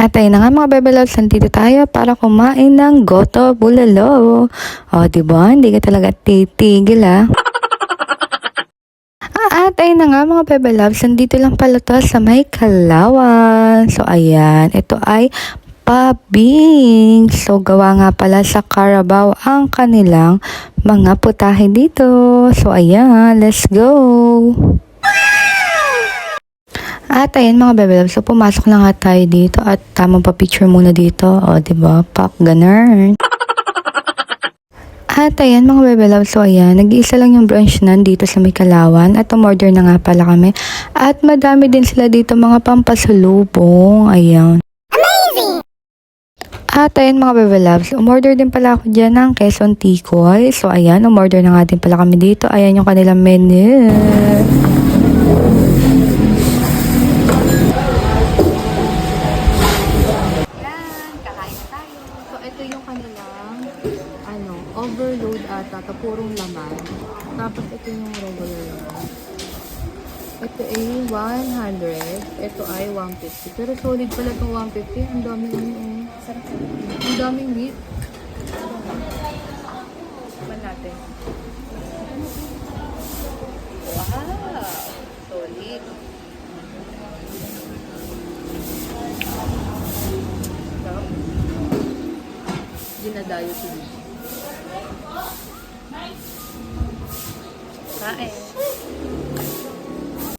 At ayun na nga mga Bebe Loves, nandito tayo para kumain ng goto bulalo. O, diba? Hindi ka talaga titigil At ayun na nga mga Bebe Loves, nandito lang pala to sa may Kalawan. So, ayan. Ito ay pabing. So, gawa nga pala sa Carabao ang kanilang mga putahe dito. So, ayan. Let's go! At ayan mga Bebe Loves, so pumasok na nga tayo dito at tamang pa-picture muna dito. O, diba? Pak, ganun. At ayan mga Bebe Loves, so ayan, nag-iisa lang yung brunch nandito sa may Kalawan at umorder na nga pala kami. At madami din sila dito mga pampasalubong. Ayan. Amazing! At ayan mga Bebe Loves, umorder din pala ako dyan ng Quezon Tikoy. So ayan, umorder na nga din pala kami dito. Ayan yung kanilang menu. Ito yung kanilang overload ata, purong laman. Tapos ito yung regular laman. Ito ay 100, ito ay 150. Pero solid pala itong 150. Ang daming ang daming meat. Naman natin. Wow! Solid. Dinadayo sila. Kain.